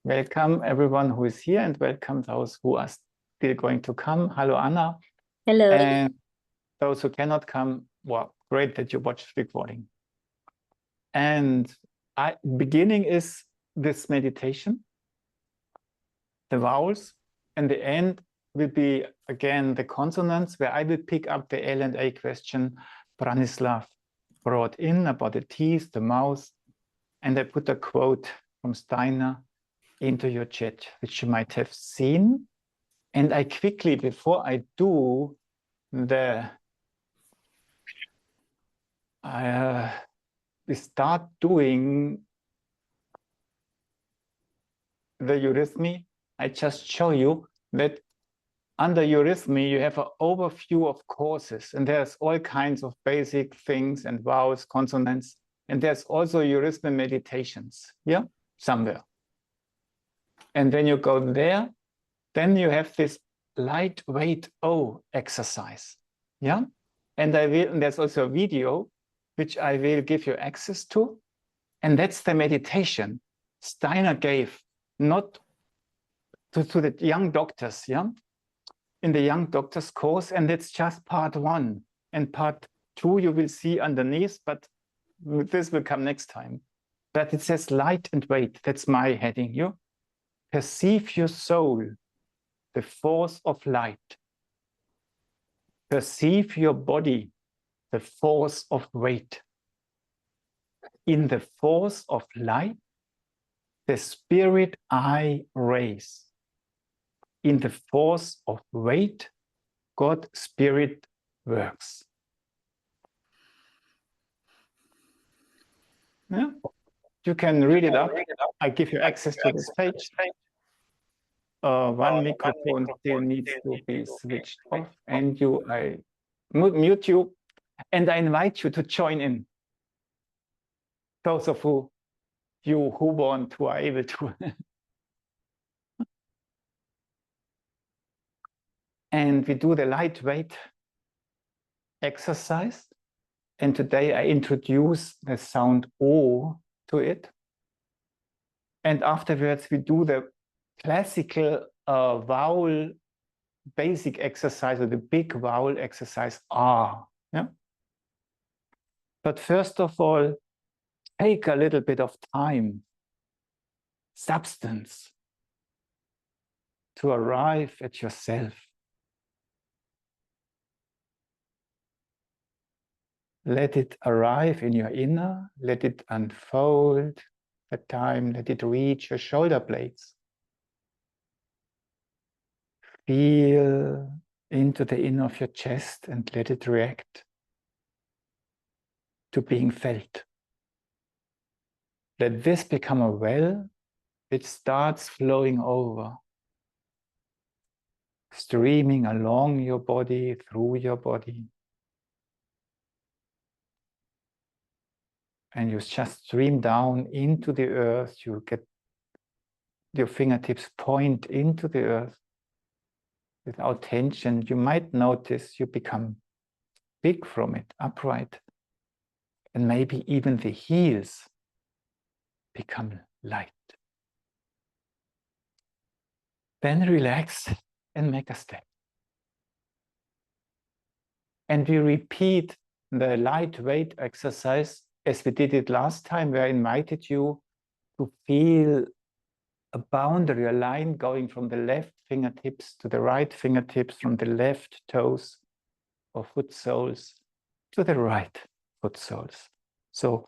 Welcome everyone who is here and welcome those who are still going to come. Hello, Anna. Hello. And those who cannot come, well, great that you watched the recording. And beginning is this meditation, the vowels, and the end will be again the consonants, where I will pick up the L and A question Branislav brought in about the teeth, the mouth, and I put a quote from Steiner into your chat, which you might have seen. And I quickly, before I do we start doing the eurythmy, I just show you that under eurythmy, you have an overview of courses, and there's all kinds of basic things and vowels, consonants, and there's also eurythmy meditations, yeah, somewhere. And when you go there, then you have this lightweight O exercise, yeah? And there's also a video which I will give you access to, and that's the meditation Steiner gave, not to the young doctors, yeah? In the young doctors course, and it's just part 1. And part 2 you will see underneath, but this will come next time. But it says light and weight, that's my heading. You perceive your soul, the force of light. Perceive your body, the force of weight. In the force of light, the spirit I raise. In the force of weight, God Spirit works. Yeah? You can read it up. I give you access to this page. One microphone still needs to be switched off, and I mute you, and I invite you to join in. Those of you who want, who are able to. And we do the lightweight exercise. And today I introduce the sound O to it. And afterwards we do the classical vowel basic exercise, or the big vowel exercise R. Yeah? But first of all, take a little bit of time, substance, to arrive at yourself. Let it arrive in your inner, let it unfold at time, let it reach your shoulder blades. Feel into the inner of your chest and let it react to being felt. Let this become a well which starts flowing over, streaming along your body, through your body. And you just stream down into the earth. You get your fingertips point into the earth without tension. You might notice you become big from it, upright. And maybe even the heels become light. Then relax and make a step. And we repeat the lightweight exercise as we did it last time, where I invited you to feel a boundary, a line going from the left fingertips to the right fingertips, from the left toes or foot soles to the right foot soles. So,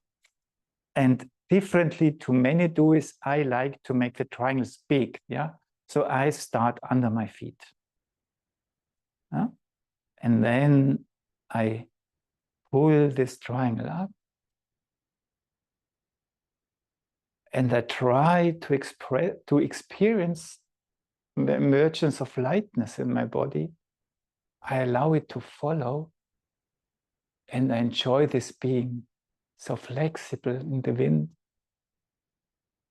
and differently to many do is I like to make the triangles big, yeah? So I start under my feet. Yeah? And then I pull this triangle up. And I try to experience the emergence of lightness in my body. I allow it to follow, and I enjoy this being so flexible in the wind.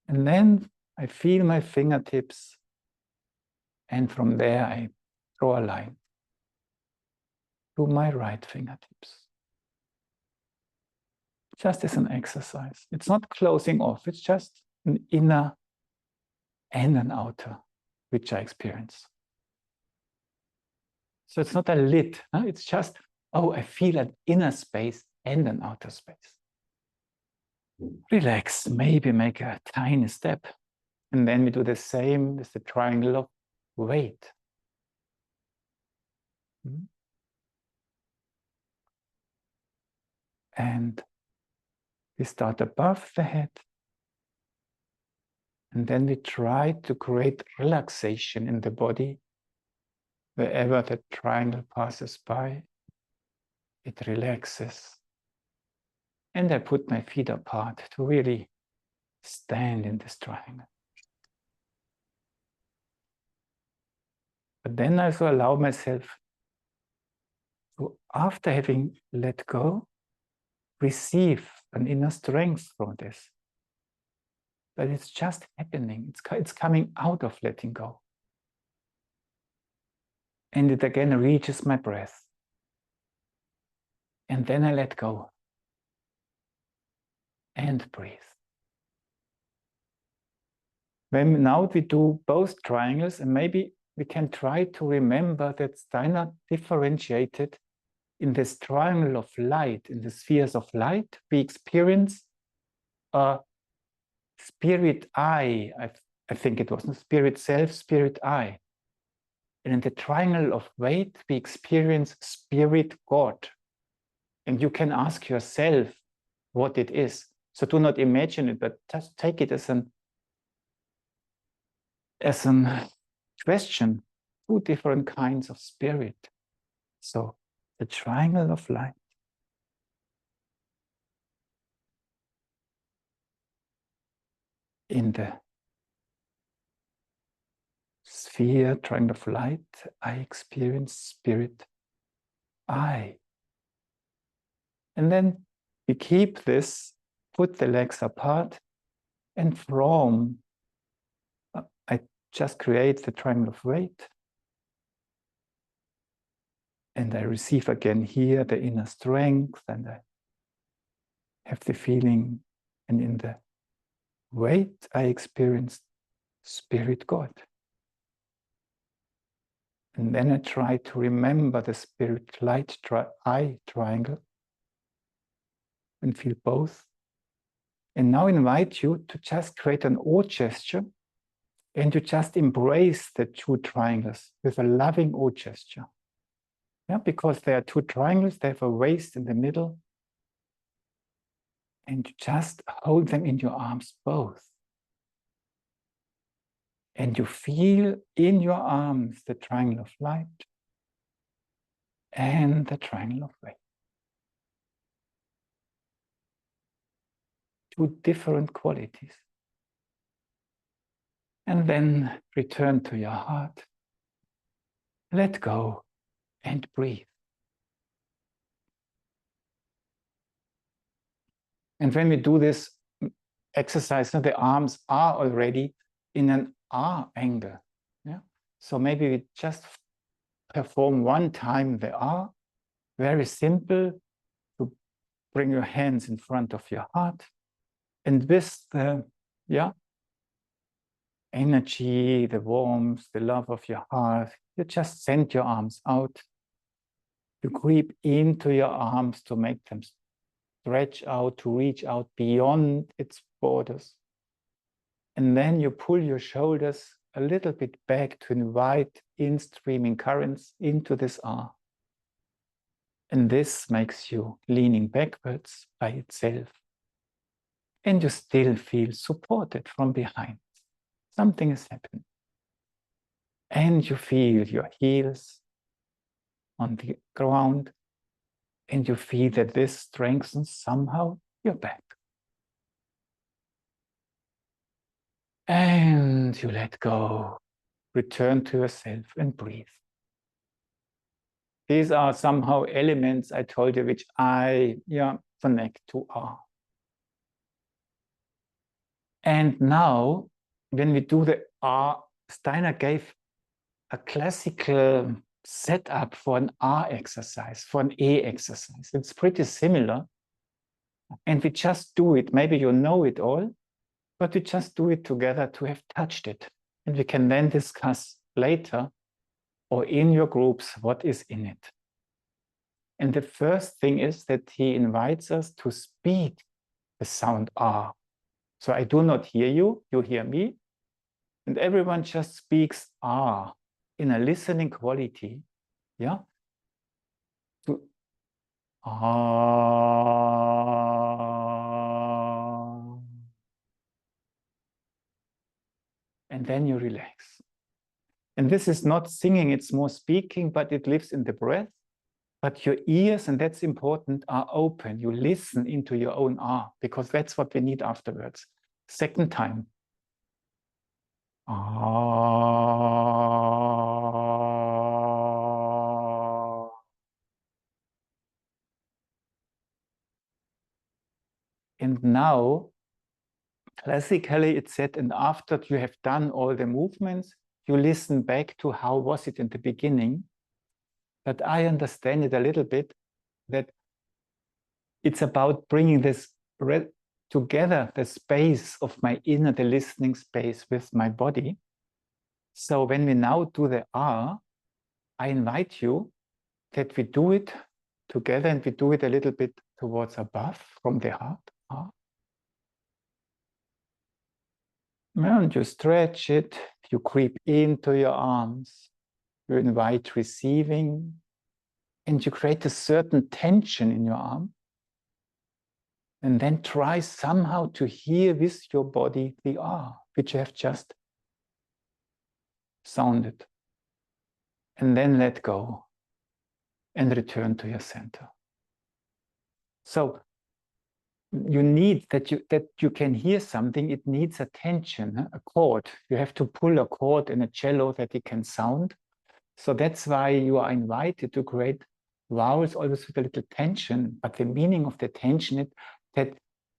And then I feel my fingertips, and from there I draw a line to my right fingertips. Just as an exercise. It's not closing off, it's just an inner and an outer, which I experience. So it's not a lid, huh? It's just, oh, I feel an inner space and an outer space. Relax, maybe make a tiny step. And then we do the same with the triangle of weight. And we start above the head. And then we try to create relaxation in the body. Wherever the triangle passes by, it relaxes. And I put my feet apart to really stand in this triangle. But then I also allow myself to, after having let go, receive an inner strength from this. But it's just happening. It's coming out of letting go. And it again reaches my breath. And then I let go. And breathe. When now we do both triangles, and maybe we can try to remember that Steiner differentiated in this triangle of light, in the spheres of light, we experience a spirit I think it was, no, spirit self, spirit I. And in the triangle of weight, we experience spirit God. And you can ask yourself what it is. So do not imagine it, but just take it as an question. Two different kinds of spirit. So the triangle of light. In the sphere, triangle of light, I experience spirit I. And then we keep this, put the legs apart, and from, I just create the triangle of weight. And I receive again here the inner strength, and I have the feeling, and in the weight I experience Spirit God. And then I try to remember the Spirit Light I triangle and feel both. And now invite you to just create an O gesture and to just embrace the two triangles with a loving O gesture. Yeah, because there are two triangles, they have a waist in the middle. And you just hold them in your arms both. And you feel in your arms the triangle of light and the triangle of weight. Two different qualities. And then return to your heart. Let go and breathe. And when we do this exercise, the arms are already in an R angle. Yeah? So maybe we just perform one time the R, very simple, to bring your hands in front of your heart. And with the energy, the warmth, the love of your heart, you just send your arms out. You creep into your arms to make them stretch out, to reach out beyond its borders. And then you pull your shoulders a little bit back to invite in-streaming currents into this R. And this makes you leaning backwards by itself. And you still feel supported from behind. Something is happening. And you feel your heels on the ground. And you feel that this strengthens somehow your back. And you let go. Return to yourself and breathe. These are somehow elements I told you which I connect to R. And now, when we do the R, Steiner gave a classical setup for an R exercise, for an E exercise. It's pretty similar. And we just do it. Maybe you know it all, but we just do it together to have touched it. And we can then discuss later or in your groups what is in it. And the first thing is that he invites us to speak the sound R. So I do not hear you, you hear me. And everyone just speaks R in a listening quality. Yeah? To R. And then you relax. And this is not singing, it's more speaking, but it lives in the breath. But your ears, and that's important, are open. You listen into your own R, because that's what we need afterwards. Second time. Ah. And now, classically, it's said, and after you have done all the movements, you listen back to how was it in the beginning. But I understand it a little bit, that it's about bringing this together, the space of my inner, the listening space with my body. So when we now do the R, I invite you that we do it together, and we do it a little bit towards above from the heart. R. And you stretch it, you creep into your arms, you invite receiving, and you create a certain tension in your arm. And then try somehow to hear with your body the R, which you have just sounded. And then let go and return to your center. So you need that you can hear something. It needs attention, a chord. You have to pull a chord in a cello that it can sound. So that's why you are invited to create vowels always with a little tension. But the meaning of the tension is that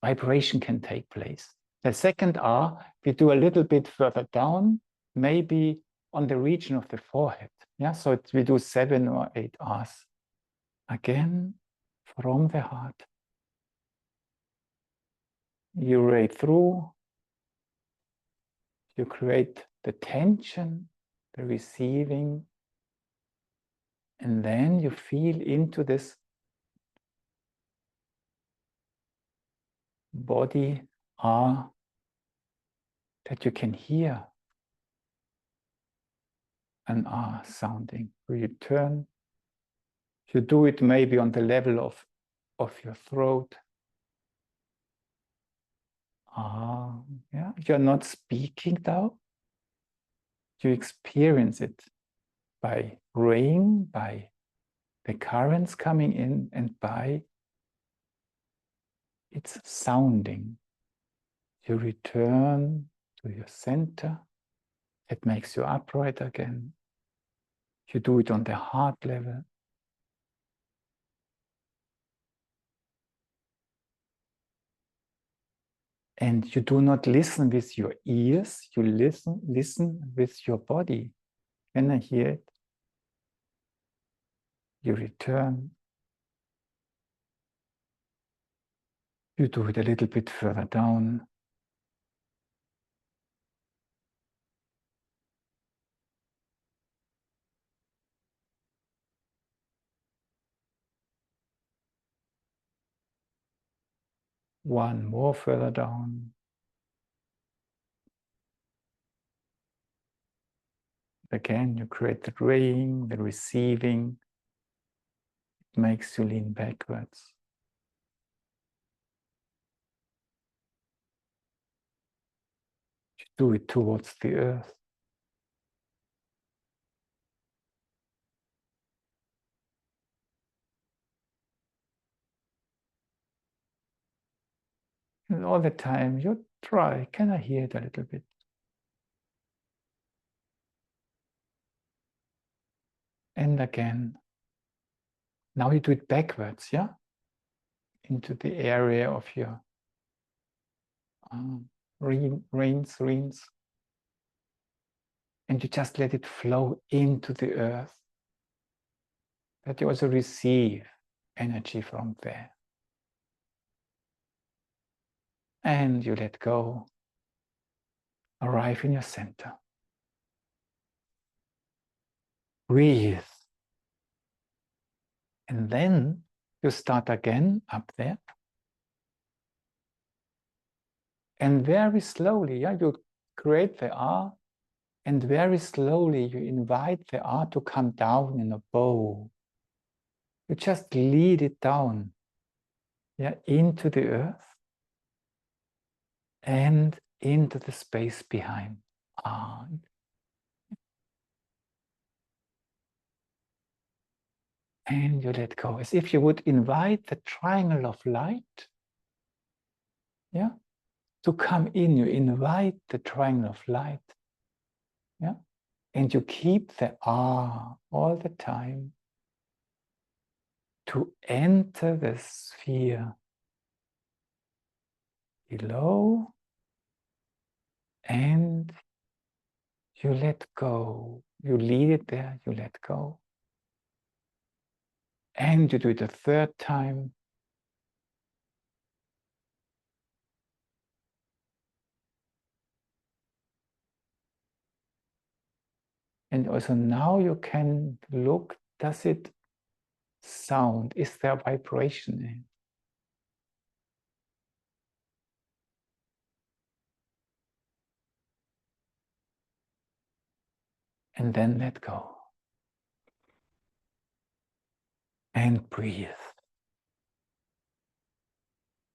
vibration can take place. The second R, we do a little bit further down, maybe on the region of the forehead. Yeah, so we do 7 or 8 R's. Again, from the heart. You rate through, you create the tension, the receiving, and then you feel into this body R that you can hear an R sounding. You turn, you do it maybe on the level of your throat. Yeah, you're not speaking now. You experience it by rain, by the currents coming in, and by its sounding. You return to your center. It makes you upright again. You do it on the heart level. And you do not listen with your ears, you listen with your body. When I hear it, you return. You do it a little bit further down. One more further down. Again, you create the raying, the receiving. It makes you lean backwards. You do it towards the earth. And all the time you try, can I hear it a little bit? And again. Now you do it backwards, yeah? Into the area of your reins. And you just let it flow into the earth. That you also receive energy from there. And you let go. Arrive in your center. breathe. And then you start again up there. And very slowly, you create the R, and very slowly you invite the R to come down in a bow. You just lead it down, into the earth and into the space behind. And you let go, as if you would invite the triangle of light, to come in. You invite the triangle of light, and you keep the R all the time to enter the sphere below, and you let go. You lead it there, you let go. And you do it a third time. And also now you can look, does it sound? Is there vibration in it? And then let go. And breathe.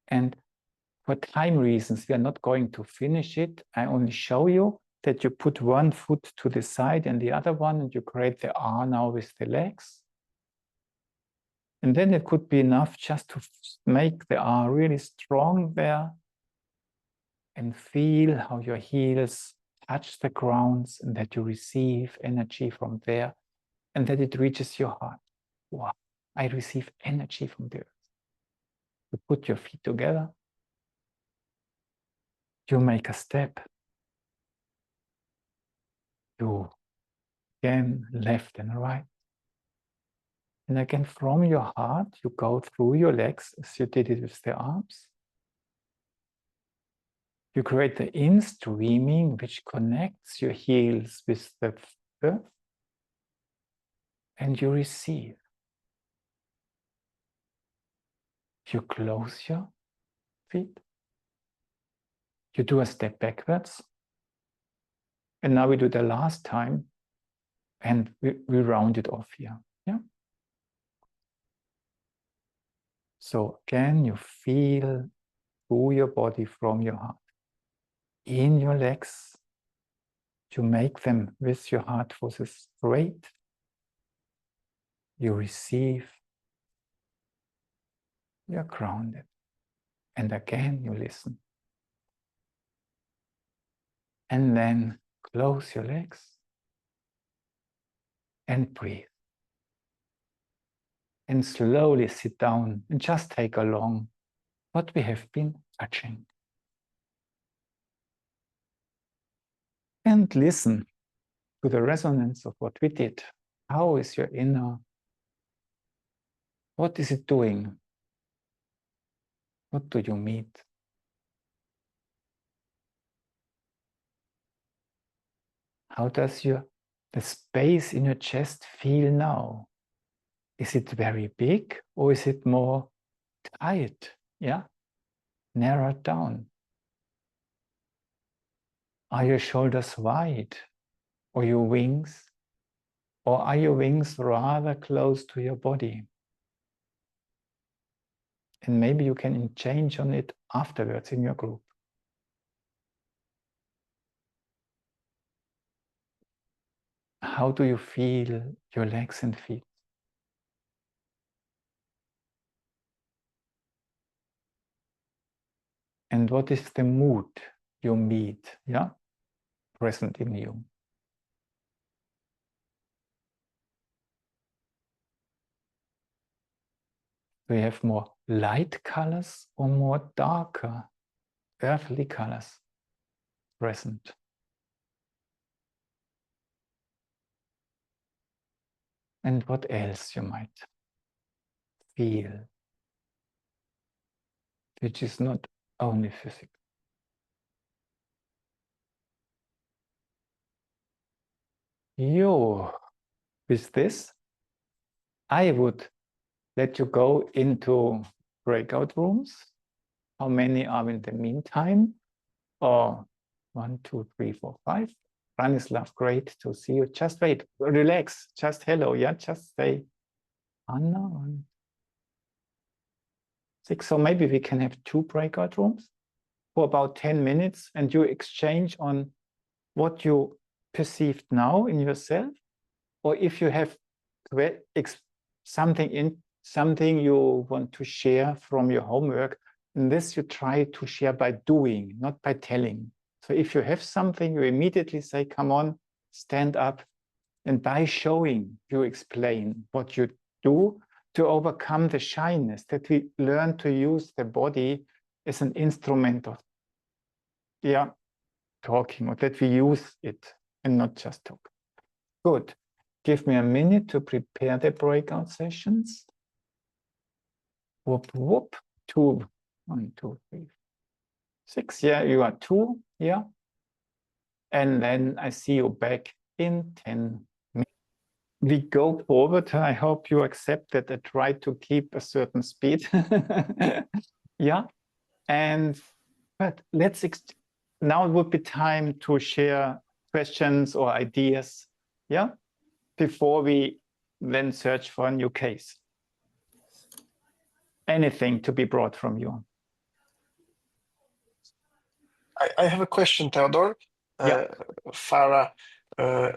And for time reasons, we are not going to finish it. I only show you that you put one foot to the side and the other one, and you create the R now with the legs. And then it could be enough just to make the R really strong there and feel how your heels touch the grounds and that you receive energy from there and that it reaches your heart. Wow, I receive energy from the earth. You put your feet together. You make a step. You again left and right. And again, from your heart, you go through your legs as you did it with the arms. You create the in-streaming, which connects your heels with the earth. And you receive. You close your feet. You do a step backwards. And now we do the last time. And we round it off here. So again, you feel through your body from your heart. In your legs, you make them with your heart forces straight. You receive. You're grounded. And again, you listen. And then close your legs and breathe. And slowly sit down and just take along what we have been touching. And listen to the resonance of what we did. How is your inner? What is it doing? What do you meet? How does the space in your chest feel now? Is it very big or is it more tight? Narrowed down. Are your shoulders wide or your wings? Or are your wings rather close to your body? And maybe you can change on it afterwards in your group. How do you feel your legs and feet? And what is the mood you meet, present in you? Do you have more light colors or more darker, earthly colors present? And what else you might feel, which is not only physical? with this, I would let you go into breakout rooms. How many are in the meantime? Or 1, 2, 3, 4, 5. Branislav, great to see you. Just wait, relax, just hello, yeah, just say Anna. 1, 6. So maybe we can have 2 breakout rooms for about 10 minutes, and you exchange on what you perceived now in yourself, or if you have something you want to share from your homework, and this you try to share by doing, not by telling. So if you have something, you immediately say, come on, stand up. And by showing, you explain what you do to overcome the shyness, that we learn to use the body as an instrument of talking, or that we use it and not just talk. Good. Give me a minute to prepare the breakout sessions. Whoop, whoop. 2, 1, 2, 3, 6. Yeah, you are 2 here. And then I see you back in 10 minutes. We go forward. I hope you accept that I try to keep a certain speed. Yeah. But now it would be time to share questions or ideas. Yeah. Before we then search for a new case. Anything to be brought from you? I have a question, Theodore. Yeah. Farah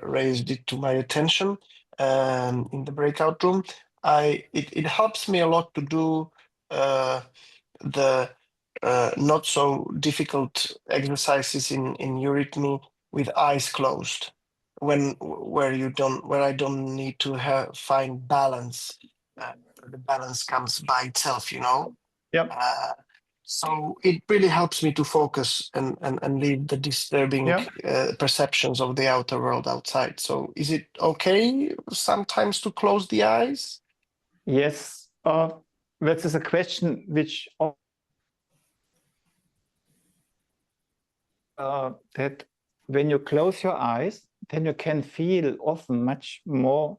raised it to my attention in the breakout room. It helps me a lot to do the not so difficult exercises in eurythmy with eyes closed, where I don't need to find balance. The balance comes by itself, you know. Yep. So it really helps me to focus and leave the disturbing perceptions of the outer world outside. So is it okay sometimes to close the eyes? Yes. That is a question which that when you close your eyes, then you can feel often much more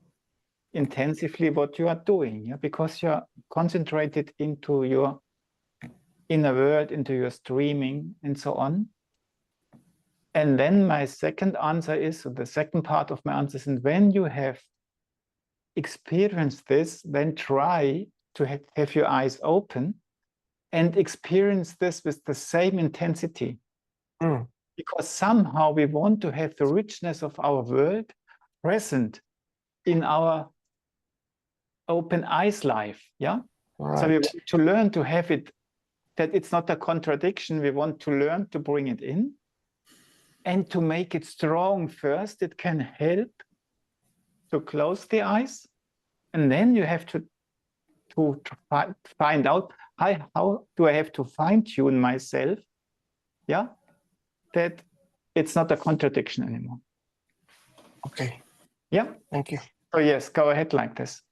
intensively what you are doing, yeah? Because you're concentrated into your inner world, into your streaming and so on. And then my second answer is, so the second part of my answer is, and when you have experienced this, then try to have your eyes open and experience this with the same intensity. Because somehow we want to have the richness of our world present in our open eyes life, yeah? Right. So we want to learn to have it, that it's not a contradiction. We want to learn to bring it in and to make it strong first. It can help to close the eyes. And then you have to find out how do I have to fine-tune myself, yeah, that it's not a contradiction anymore. Okay. Yeah. Thank you. So yes, go ahead like this.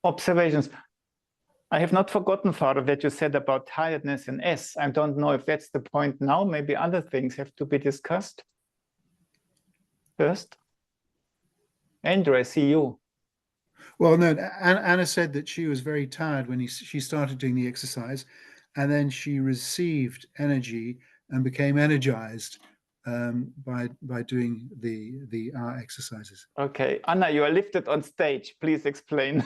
Observations. I have not forgotten, Father, that you said about tiredness in S. I don't know if that's the point now. Maybe other things have to be discussed first. Andrew, I see you. Well, no, Anna said that she was very tired when she started doing the exercise, and then she received energy and became energized by doing the exercises. Okay, Anna, you are lifted on stage. Please explain.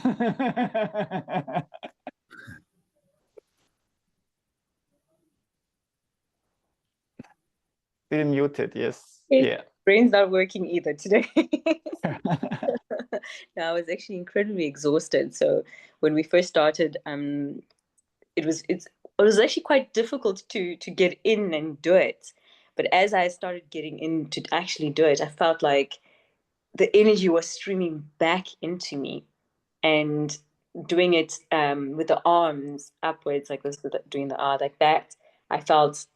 Still muted, yes. Yeah. Brain's not working either today. No, I was actually incredibly exhausted. So when we first started, it was actually quite difficult to get in and do it. But as I started getting in to actually do it, I felt like the energy was streaming back into me, and doing it with the arms upwards like this, doing the R like that, I felt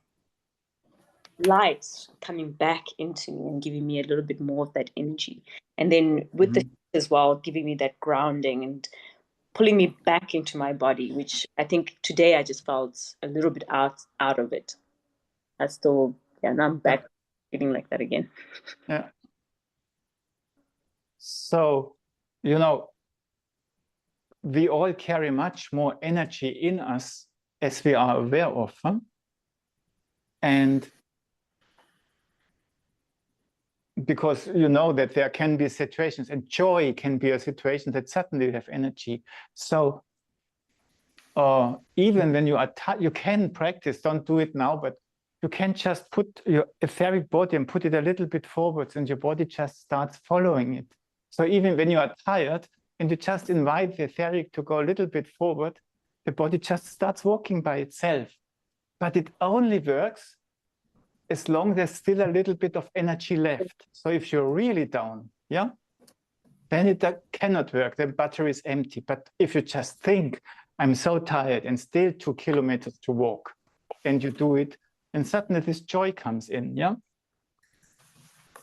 light coming back into me and giving me a little bit more of that energy. And then with the as well, giving me that grounding and pulling me back into my body, which I think today I just felt a little bit out of it. I still Yeah, now I'm back feeling like that again. Yeah. So, you know, we all carry much more energy in us as we are aware of. Huh? And because you know that there can be situations, and joy can be a situation that suddenly you have energy. So even when you are you can practice, don't do it now, but you can just put your etheric body and put it a little bit forwards, and your body just starts following it. So even when you are tired and you just invite the etheric to go a little bit forward, the body just starts walking by itself. But it only works as long as there's still a little bit of energy left. So if you're really down, yeah, then it cannot work. The battery is empty. But if you just think, I'm so tired and still 2 kilometers to walk, and you do it, and suddenly this joy comes in, yeah?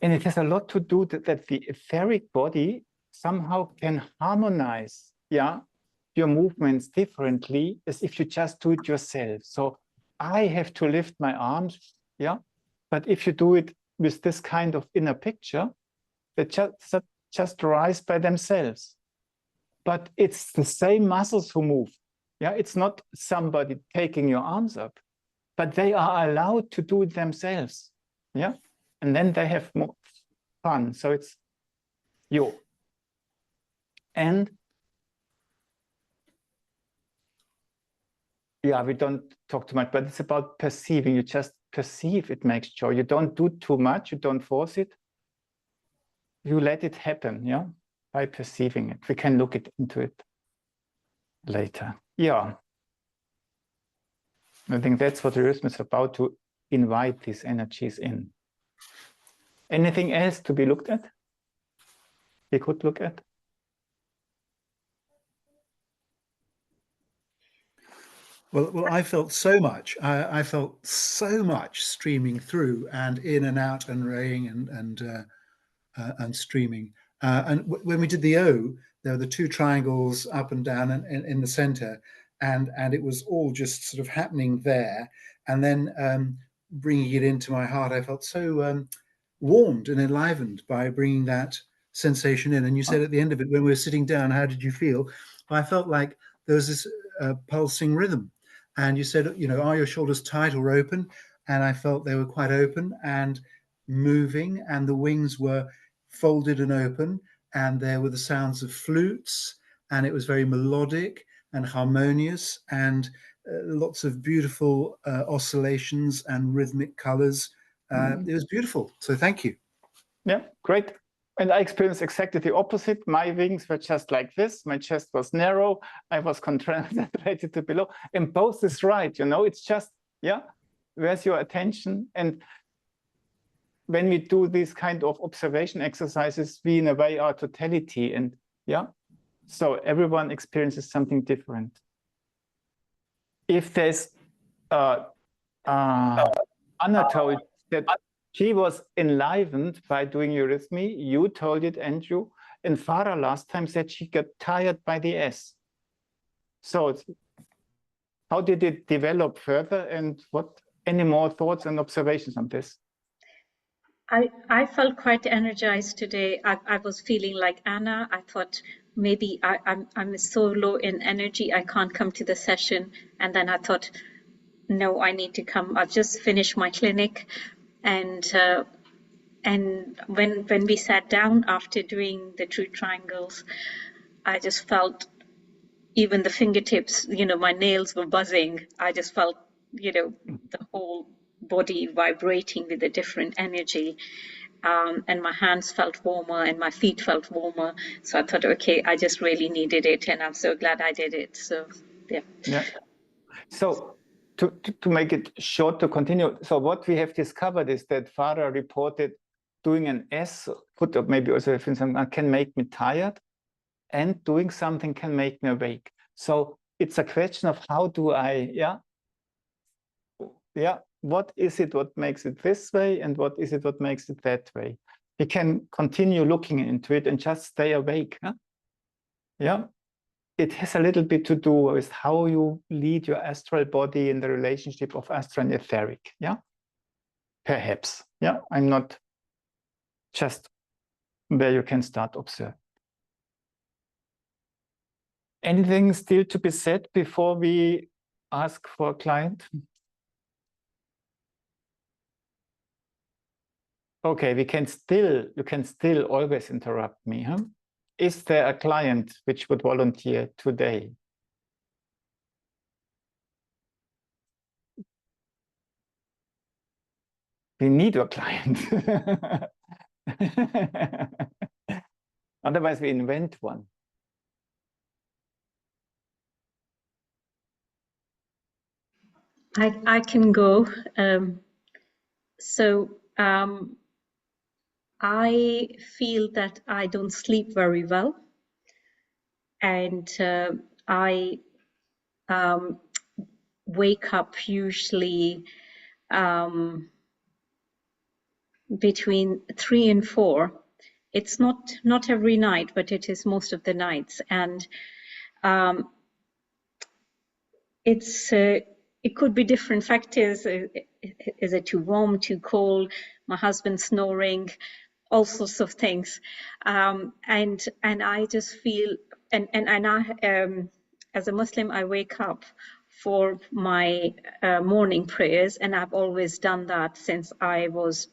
And it has a lot to do that the etheric body somehow can harmonize, yeah, your movements differently as if you just do it yourself. So I have to lift my arms, yeah? But if you do it with this kind of inner picture, they just rise by themselves. But it's the same muscles who move. Yeah, it's not somebody taking your arms up, but they are allowed to do it themselves. Yeah, and then they have more fun. So it's you. And yeah, we don't talk too much, but it's about perceiving. You just perceive, it makes joy. You don't do too much, you don't force it. You let it happen, yeah, by perceiving it. We can look into it later. Yeah. I think that's what Rhythm is about, to invite these energies in. Anything else to be looked at? We could look at? Well, I felt so much. I felt so much streaming through and in and out and raying and streaming. And when we did the O, there were the two triangles up and down and in the center, and it was all just sort of happening there. And then bringing it into my heart, I felt so warmed and enlivened by bringing that sensation in. And you said at the end of it, when we were sitting down, how did you feel? I felt like there was this pulsing rhythm. And you said, you know, are your shoulders tight or open? And I felt they were quite open and moving, and the wings were folded and open, and there were the sounds of flutes, and it was very melodic and harmonious, and lots of beautiful oscillations and rhythmic colors. It was beautiful. So thank you. Yeah, great. And I experienced exactly the opposite. My wings were just like this. My chest was narrow. I was concentrated to below. And both is right, you know, it's just, yeah, where's your attention? And when we do these kind of observation exercises, we in a way are totality. And yeah, so everyone experiences something different. If there's Anna told that she was enlivened by doing eurythmy. You told it, Andrew. And Farah last time said she got tired by the S. So how did it develop further, and what any more thoughts and observations on this? I felt quite energized today. I was feeling like Anna. I thought maybe I'm so low in energy, I can't come to the session. And then I thought, no, I need to come. I've just finished my clinic, and when we sat down after doing the true triangles, I just felt even the fingertips, you know, my nails were buzzing. I just felt, you know, the whole body vibrating with a different energy. And my hands felt warmer and my feet felt warmer. So I thought, okay, I just really needed it, and I'm so glad I did it. So yeah. Yeah. So to make it short, to continue, so what we have discovered is that Farah reported doing an S, put up maybe also if something can make me tired, and doing something can make me awake. So it's a question of how do I, what is it what makes it this way, and what is it what makes it that way? We can continue looking into it and just stay awake. Huh? Yeah. It has a little bit to do with how you lead your astral body in the relationship of astral and etheric. Yeah. perhaps. Yeah, I'm not just where you can start observe. Anything still to be said before we ask for a client? Okay, you can still always interrupt me, huh? Is there a client which would volunteer today? We need a client. Otherwise, we invent one. I can go. I feel that I don't sleep very well, and I wake up usually between 3 and 4. It's not every night, but it is most of the nights, and it could be different factors. Is it too warm, too cold? My husband snoring, all sorts of things, and I just feel and I as a Muslim I wake up for my morning prayers, and I've always done that since I was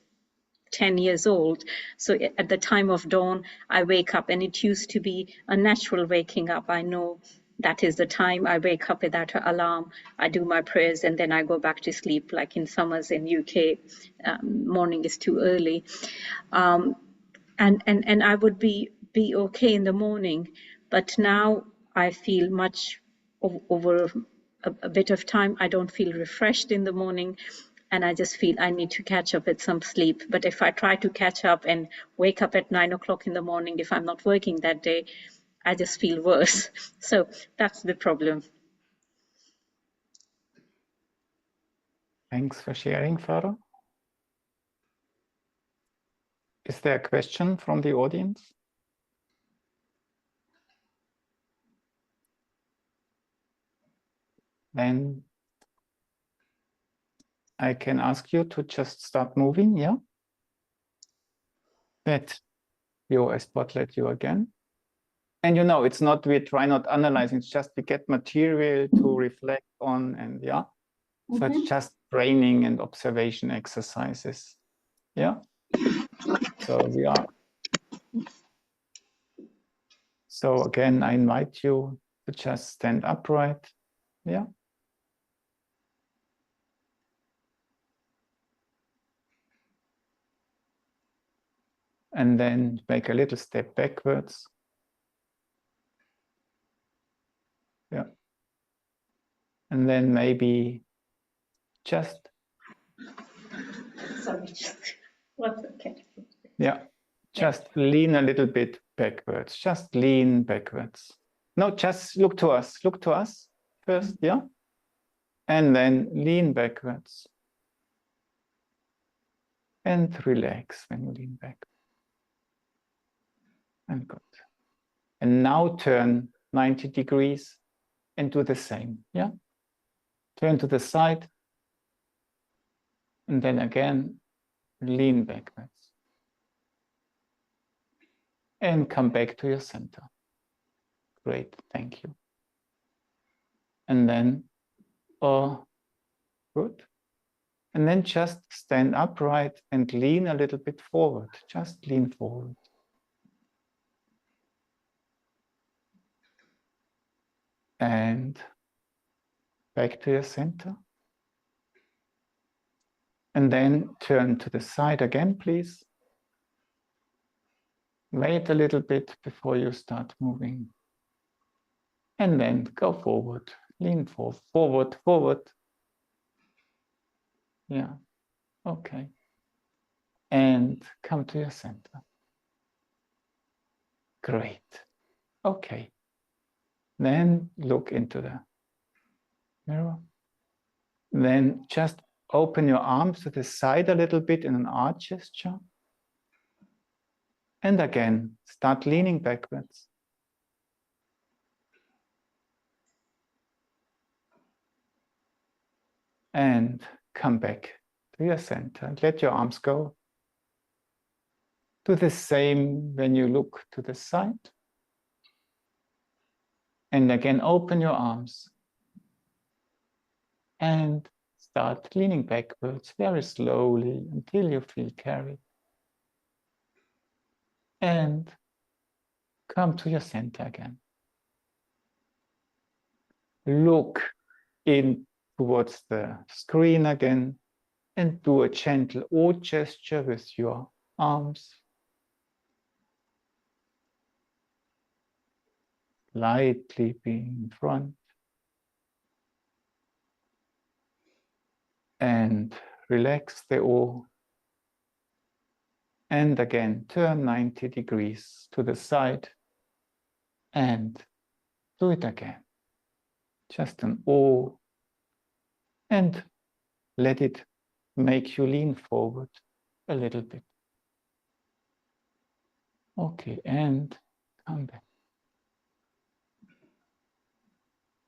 10 years old. So at the time of dawn, I wake up, and it used to be a natural waking up. I know that is the time I wake up without an alarm. I do my prayers, and then I go back to sleep. Like in summers in UK, morning is too early. And I would be okay in the morning. But now I feel much over a bit of time, I don't feel refreshed in the morning, and I just feel I need to catch up with some sleep. But if I try to catch up and wake up at 9 o'clock in the morning, if I'm not working that day, I just feel worse. So that's the problem. Thanks for sharing, Farah. Is there a question from the audience? Then I can ask you to just start moving, yeah? But I spotlight you again. And you know, it's not, we try not analyzing, it's just we get material to reflect on, and yeah. So it's just training and observation exercises. Yeah. So we are. So again, I invite you to just stand upright. Yeah. And then make a little step backwards. Yeah. And then maybe just. Sorry, what's okay? Yeah. Just lean a little bit backwards. Just lean backwards. No, just look to us. Look to us first. Yeah. And then lean backwards. And relax when you lean back. And good. And now turn 90 degrees and do the same. Yeah. Turn to the side. And then again, lean backwards. And come back to your center. Great, thank you. And then, good. And then just stand upright and lean a little bit forward. Just lean forward. And back to your center. And then turn to the side again, please. Wait a little bit before you start moving. And then go forward. Lean forward, forward. Yeah, okay. And come to your center. Great. Okay. Then look into the mirror. Then just open your arms to the side a little bit in an arch gesture. And again, start leaning backwards. And come back to your center. And let your arms go. Do the same when you look to the side. And again, open your arms. And start leaning backwards very slowly until you feel carried. And come to your center again. Look in towards the screen again and do a gentle O gesture with your arms. Lightly being in front. And relax the O. And again, turn 90 degrees to the side and do it again. Just an O. And let it make you lean forward a little bit. Okay, and come back.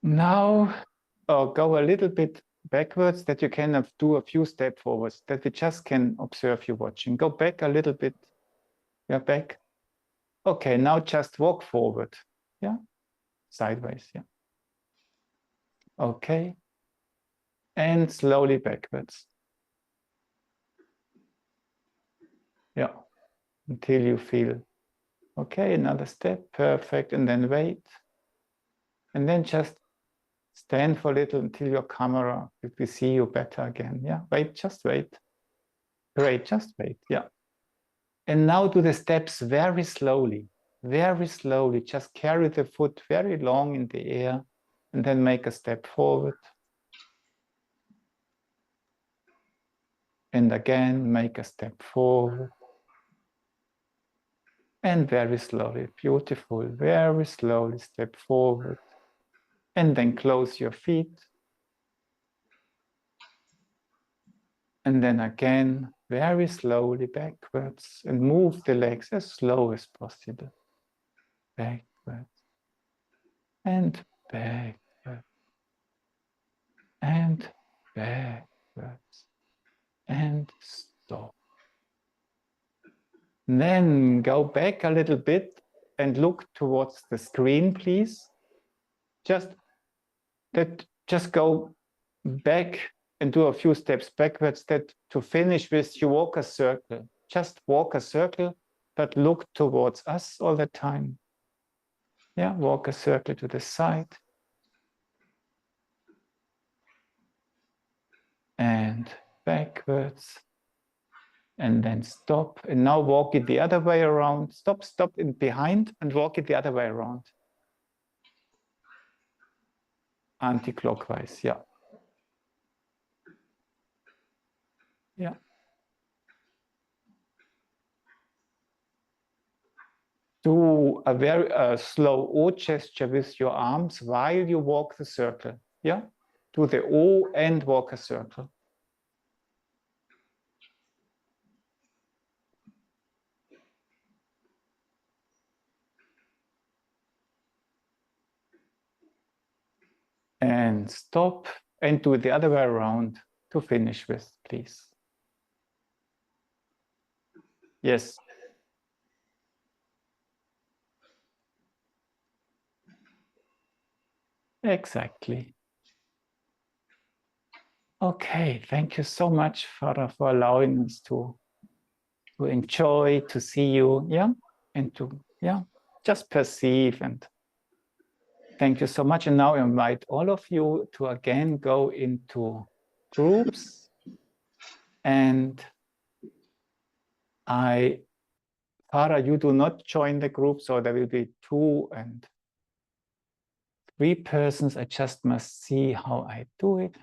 Now, go a little bit backwards that you can do a few steps forwards, that we just can observe you watching. Go back a little bit. Yeah, back. Okay, now just walk forward. Yeah, sideways. Yeah. Okay. And slowly backwards. Yeah, until you feel, okay, another step, perfect, and then wait. And then just stand for a little until your camera, if we see you better again. Yeah, wait, just wait. Great, just wait, yeah. And now do the steps very slowly, just carry the foot very long in the air and then make a step forward. And again, make a step forward. And very slowly, beautiful, very slowly step forward. And then close your feet. And then again, very slowly backwards and move the legs as slow as possible. Backwards and backwards and backwards and stop. And then go back a little bit and look towards the screen, please. Just go back and do a few steps backwards, that to finish with, you walk a circle. Just walk a circle, but look towards us all the time. Yeah, walk a circle to the side. And backwards. And then stop. And now walk it the other way around. Stop in behind and walk it the other way around. Anti-clockwise, yeah. Yeah. Do a very slow O gesture with your arms while you walk the circle. Yeah. Do the O and walk a circle. And stop and do it the other way around to finish with, please. Yes. Exactly. Okay, thank you so much, Father, for allowing us to enjoy, to see you, yeah, and to, yeah, just perceive. And thank you so much. And now I invite all of you to again go into groups. And Father, you do not join the group, so there will be 2 and 3 persons. I just must see how I do it.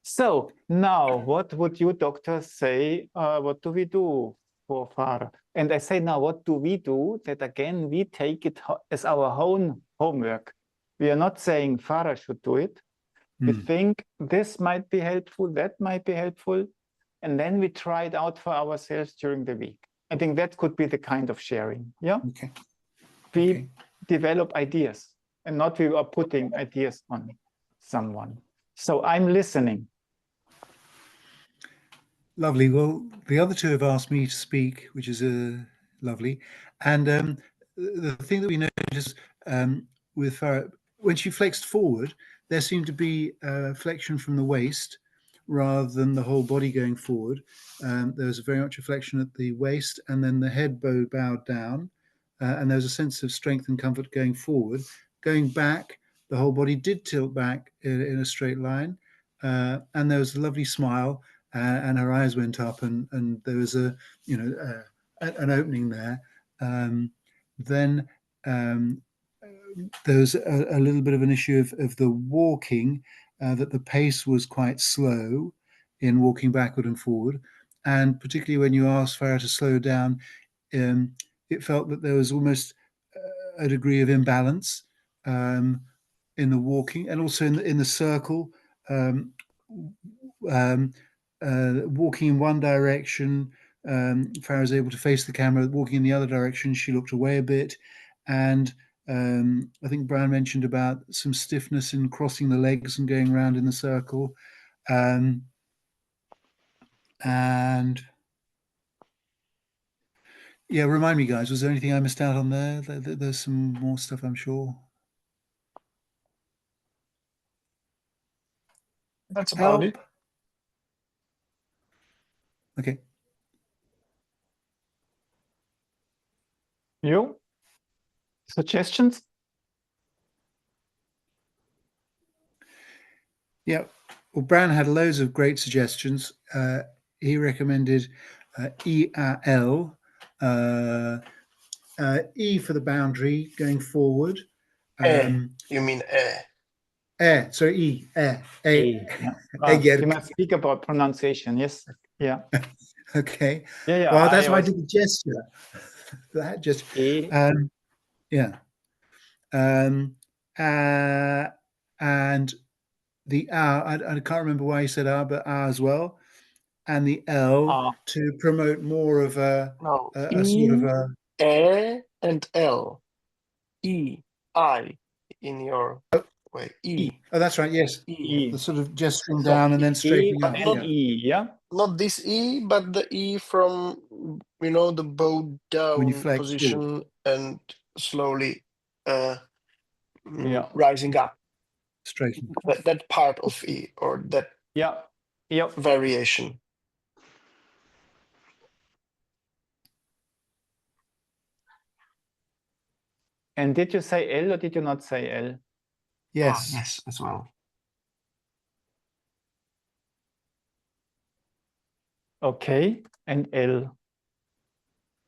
So now, what would you, doctor, say? What do we do for Father? And I say now, what do we do? That again, we take it as our own homework. We are not saying Father should do it. We think this might be helpful, that might be helpful. And then we try it out for ourselves during the week. I think that could be the kind of sharing. Yeah. Okay. We develop ideas and not we are putting ideas on someone. So I'm listening. Lovely. Well, the other two have asked me to speak, which is lovely. And the thing that we noticed with Farah, when she flexed forward, there seemed to be flexion from the waist rather than the whole body going forward. There was very much a flexion at the waist, and then the head bowed down, and there was a sense of strength and comfort going forward. Going back, the whole body did tilt back in a straight line, and there was a lovely smile. And her eyes went up, and there was an opening there. Then there was a little bit of an issue of the walking, that the pace was quite slow in walking backward and forward, and particularly when you asked Farah to slow down, it felt that there was almost a degree of imbalance in the walking, and also in the circle. Walking in one direction, Farah was able to face the camera. Walking in the other direction, she looked away a bit. And I think Brian mentioned about some stiffness in crossing the legs and going around in the circle. And yeah, remind me, guys, was there anything I missed out on there? There's some more stuff, I'm sure. That's about it. Okay. You? Suggestions? Yeah. Well, Brian had loads of great suggestions. He recommended ERL, E for the boundary going forward. You mean Sorry, E. You must speak about pronunciation. Yes. Yeah. Okay. Yeah. Well, that's why I did the gesture. That just. Yeah. And the R, I can't remember why you said R, but R as well. And the L to promote more of a sort of a and L. E, I in your way. E. Oh, that's right. Yes. E. The sort of gesturing down and then straightening up. Not E, yeah. Not this E, but the E from the bow down position and slowly rising up. Straighten. That part of E, or that variation. And did you say L or did you not say L? Yes. Yes, as well. Okay, and L.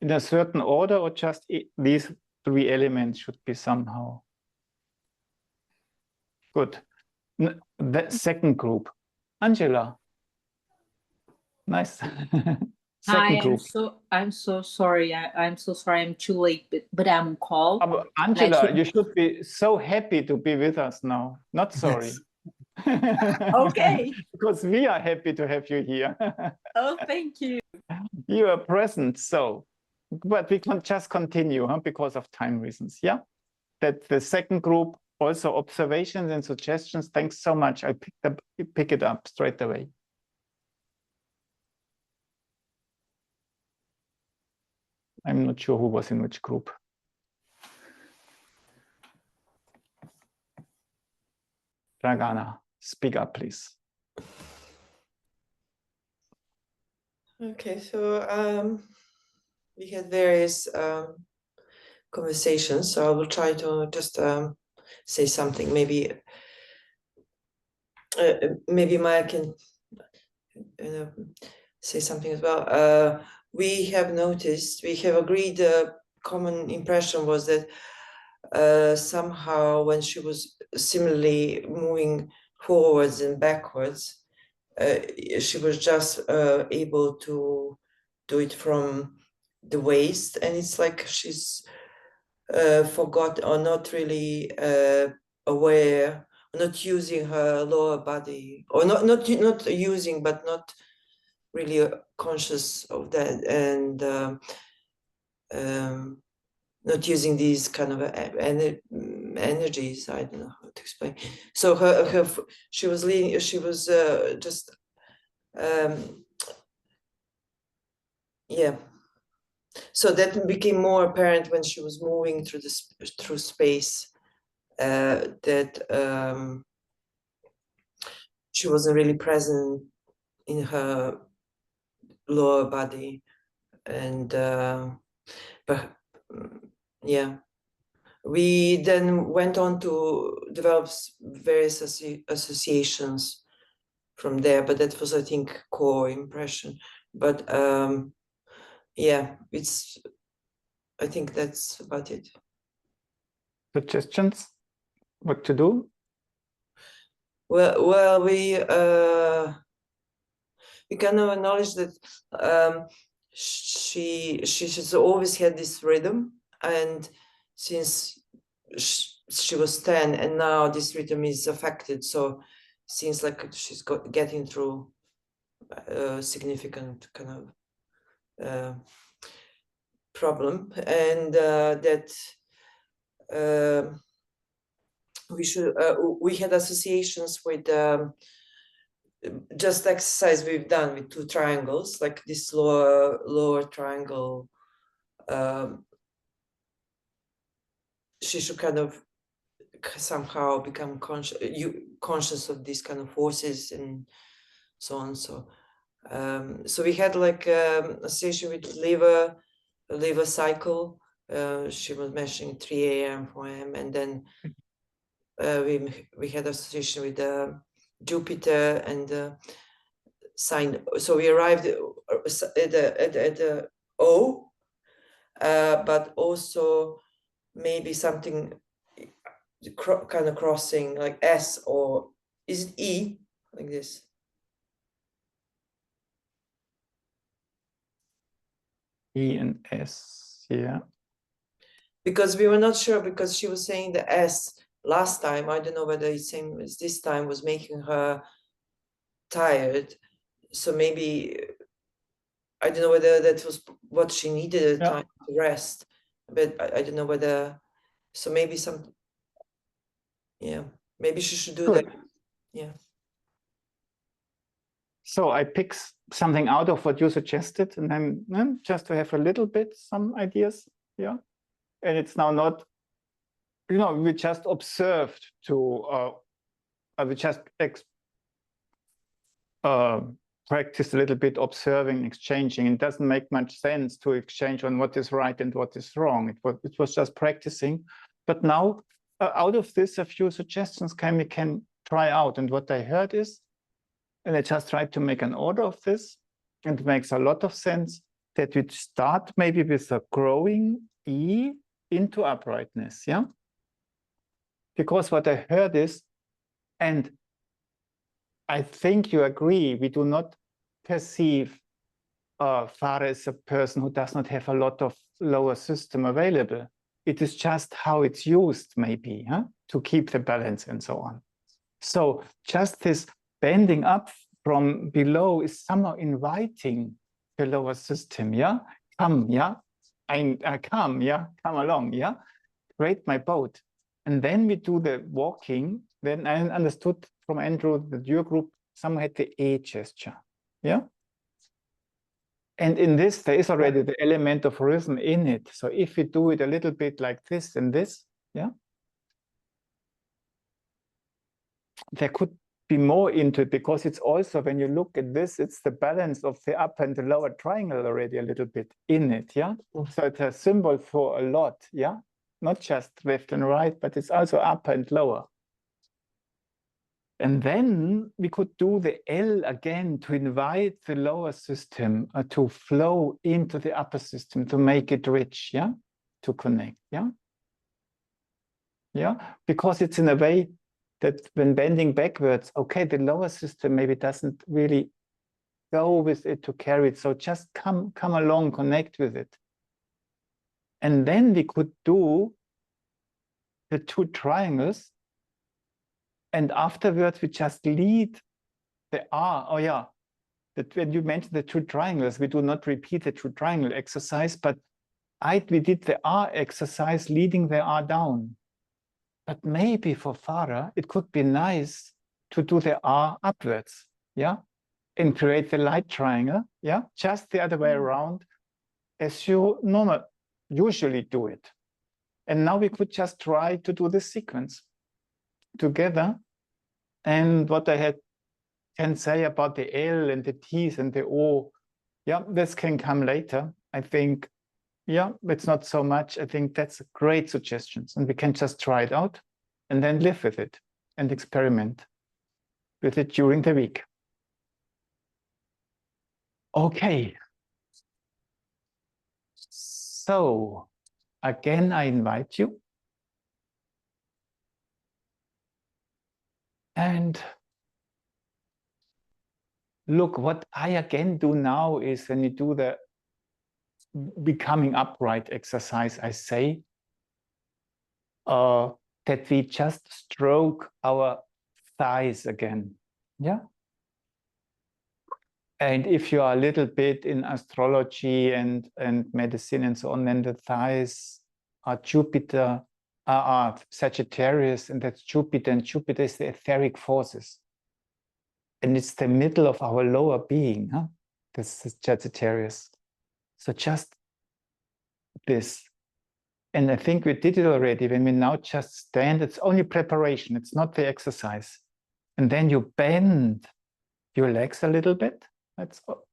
In a certain order, or just these three elements should be somehow? Good. The second group. Angela. Nice. Hi, I'm so sorry. I'm so sorry. I'm too late, but I'm on call. Angela, you should be so happy to be with us now. Not sorry. Yes. Okay. Because we are happy to have you here. Oh, thank you. You are present, but we can just continue because of time reasons. Yeah. That the second group, also observations and suggestions. Thanks so much. I pick it up straight away. I'm not sure who was in which group. Dragana, speak up, please. Okay, so we had various conversations, so I will try to just say something. Maybe Maya can say something as well. We have noticed, we have agreed, the common impression was that somehow when she was similarly moving forwards and backwards, she was just able to do it from the waist, and it's like she's forgot or not really aware, not using her lower body, or not using, but not really conscious of that, and not using these kind of energies. I don't know how to explain. So she was leading. She was just yeah. So that became more apparent when she was moving through through space, that she wasn't really present in her lower body, and but yeah, we then went on to develop various associations from there, but that was, I think, core impression. But yeah, I think that's about it. Suggestions? What to do? Well, we kind of acknowledge that she's always had this rhythm, and since she was 10 and now this rhythm is affected, so seems like she's getting through a significant kind of problem, and that we had associations with just exercise we've done with 2 triangles, like this lower triangle. She should kind of somehow become conscious of these kind of forces and so on. So so we had like association with liver cycle. She was mentioning 3 a.m., 4 a.m., and then we had association with Jupiter and sign. So we arrived at the O, but also maybe something kind of crossing like S, or is it E, like this? E and S, yeah. Because we were not sure, because she was saying the S last time. I don't know whether it's same as this time, was making her tired. So maybe, I don't know whether that was what she needed, a time to rest, but I don't know whether, so maybe yeah, maybe she should do that. Yeah. So I pick something out of what you suggested, and then just to have a little bit, some ideas, yeah. And it's now not, you know, we just observed we just practice a little bit observing, exchanging. It doesn't make much sense to exchange on what is right and what is wrong. It was just practicing. But now, out of this, a few suggestions we can try out. And what I heard is, and I just tried to make an order of this, and it makes a lot of sense, that we start maybe with a growing E into uprightness, yeah? Because what I heard is, and I think you agree, we do not perceive Farah as a person who does not have a lot of lower system available. It is just how it's used, maybe, huh? To keep the balance and so on. So just this bending up from below is somehow inviting the lower system, yeah? Come, yeah? I come, yeah? Come along, yeah? Create my boat. And then we do the walking. Then I understood from Andrew that your group somehow had the A gesture, yeah? And in this, there is already the element of rhythm in it. So if we do it a little bit like this and this, yeah? There could be more into it, because it's also, when you look at this, it's the balance of the upper and the lower triangle already a little bit in it, yeah? So it's a symbol for a lot, yeah? Not just left and right, but it's also upper and lower. And then we could do the L again to invite the lower system to flow into the upper system, to make it rich, yeah? To connect, yeah? Yeah, because it's in a way that when bending backwards, okay, the lower system maybe doesn't really go with it to carry it. So just come along, connect with it. And then we could do the 2 triangles. And afterwards, we just lead the R. Oh, yeah. That when you mentioned the 2 triangles, we do not repeat the 2 triangle exercise, but we did the R exercise leading the R down. But maybe for Farah, it could be nice to do the R upwards, yeah? And create the light triangle, yeah? Just the other way around, as you usually do it. And now we could just try to do this sequence together. And what I can say about the L and the T's and the O, yeah, this can come later. I think, yeah, it's not so much. I think that's a great suggestions, and we can just try it out and then live with it and experiment with it during the week. Okay. So again, I invite you. And look, what I again do now is when you do the becoming upright exercise, I say that we just stroke our thighs again. Yeah. And if you are a little bit in astrology and medicine and so on, then the thighs are Jupiter, are Sagittarius, and that's Jupiter, and Jupiter is the etheric forces. And it's the middle of our lower being, huh? This is Sagittarius. So just this. And I think we did it already. When we now just stand, it's only preparation. It's not the exercise. And then you bend your legs a little bit. That's all.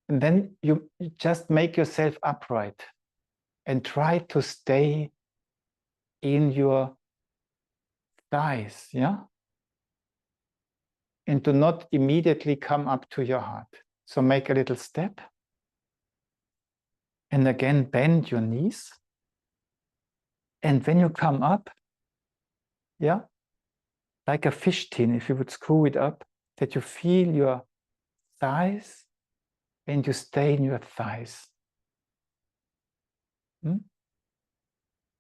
And then you just make yourself upright and try to stay in your thighs, yeah? And do not immediately come up to your heart. So make a little step. And again, bend your knees. And when you come up, yeah, like a fish tin, if you would screw it up, that you feel your thighs and you stay in your thighs.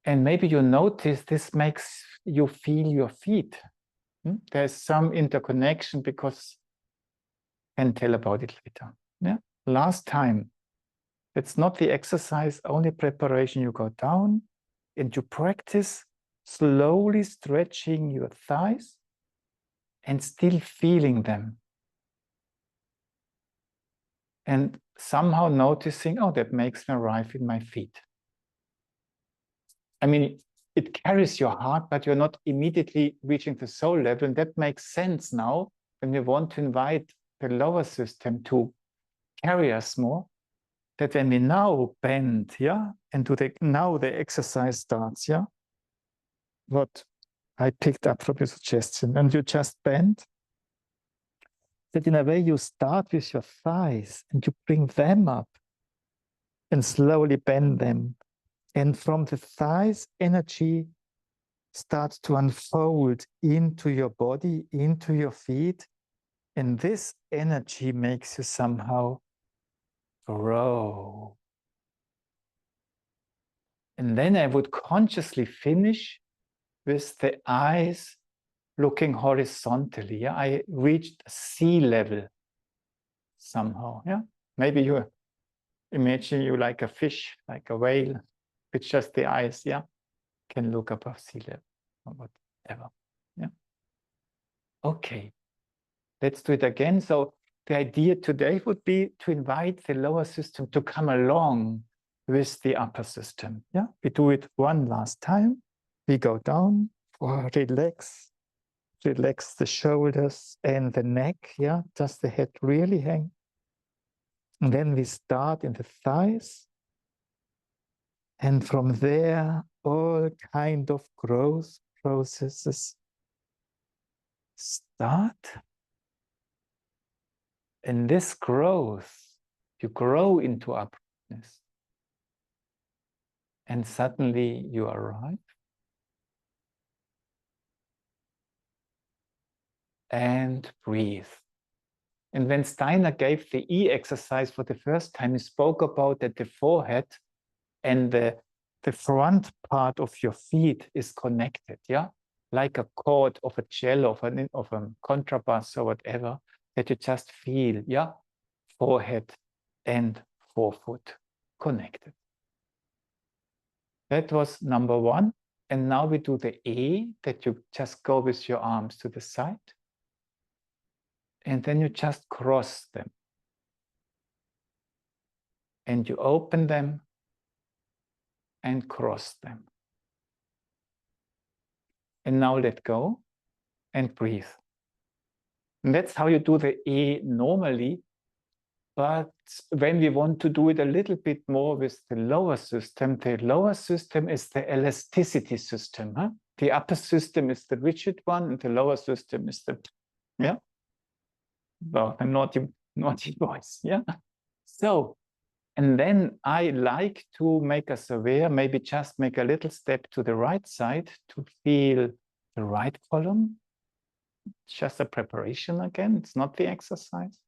And maybe you notice this makes you feel your feet. There's some interconnection because I can tell about it later. Yeah. Last time, it's not the exercise, only preparation. You go down and you practice slowly stretching your thighs and still feeling them. And somehow noticing, oh, that makes me arrive in my feet. I mean, it carries your heart, but you're not immediately reaching the soul level. And that makes sense now when we want to invite the lower system to carry us more. That when we now bend, yeah, and now the exercise starts, yeah, what I picked up from your suggestion, and you just bend, that in a way you start with your thighs and you bring them up and slowly bend them. And from the thighs, energy starts to unfold into your body, into your feet. And this energy makes you somehow grow. And then I would consciously finish with the eyes looking horizontally. Yeah? I reached sea level somehow. Yeah, maybe you imagine you like a fish, like a whale, with just the eyes. Yeah, can look above sea level or whatever. Yeah. Okay, let's do it again. So the idea today would be to invite the lower system to come along with the upper system. Yeah, we do it one last time. We go down, relax the shoulders and the neck. Yeah, does the head really hang? And then we start in the thighs. And from there, all kind of growth processes start. And this growth, you grow into uprightness. And suddenly you arrive. And breathe. And when Steiner gave the E exercise for the first time, he spoke about that the forehead and the front part of your feet is connected, yeah? Like a chord of a cello, of a contrabass or whatever, that you just feel, yeah? Forehead and forefoot connected. That was number one. And now we do the A, that you just go with your arms to the side. And then you just cross them. and you open them and cross them. And now let go and breathe. And that's how you do the E normally. But when we want to do it a little bit more with the lower system is the elasticity system. Huh? The upper system is the rigid one, and the lower system is the, yeah, well, the naughty voice, yeah. So, and then I like to make us aware, maybe just make a little step to the right side to feel the right column. It's just a preparation again, it's not the exercise.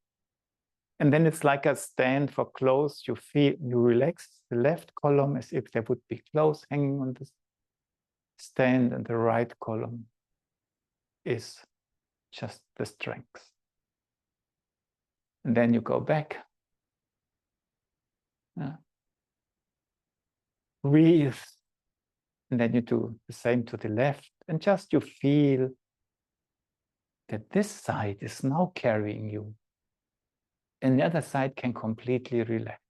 And then it's like a stand for clothes. You feel, you relax the left column as if there would be clothes hanging on the stand, and the right column is just the strength. And then you go back. Breathe. And then you do the same to the left. And just you feel that this side is now carrying you. And the other side can completely relax.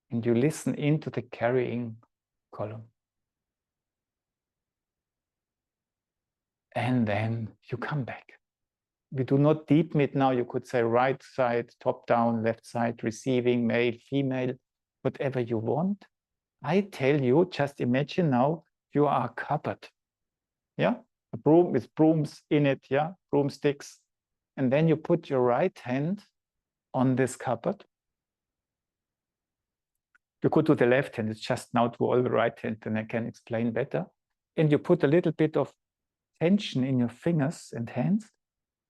And you listen into the carrying column. And then you come back. We do not deepen it now. You could say right side, top down, left side, receiving, male, female, whatever you want. I tell you, just imagine now you are a cupboard. Yeah? A broom with brooms in it, yeah? Broomsticks. And then you put your right hand on this cupboard. You could do the left hand, it's just now to all the right hand, and I can explain better. And you put a little bit of tension in your fingers and hands,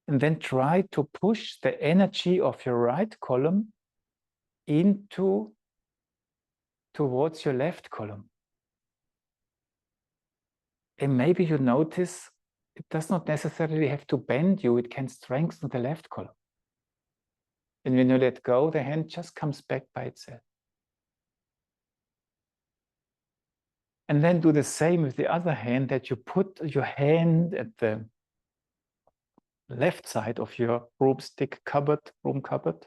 and then try to push the energy of your right column towards your left column. And maybe you notice it does not necessarily have to bend you, it can strengthen the left column. And when you let go, the hand just comes back by itself. And then do the same with the other hand, that you put your hand at the left side of your broomstick cupboard, broom cupboard,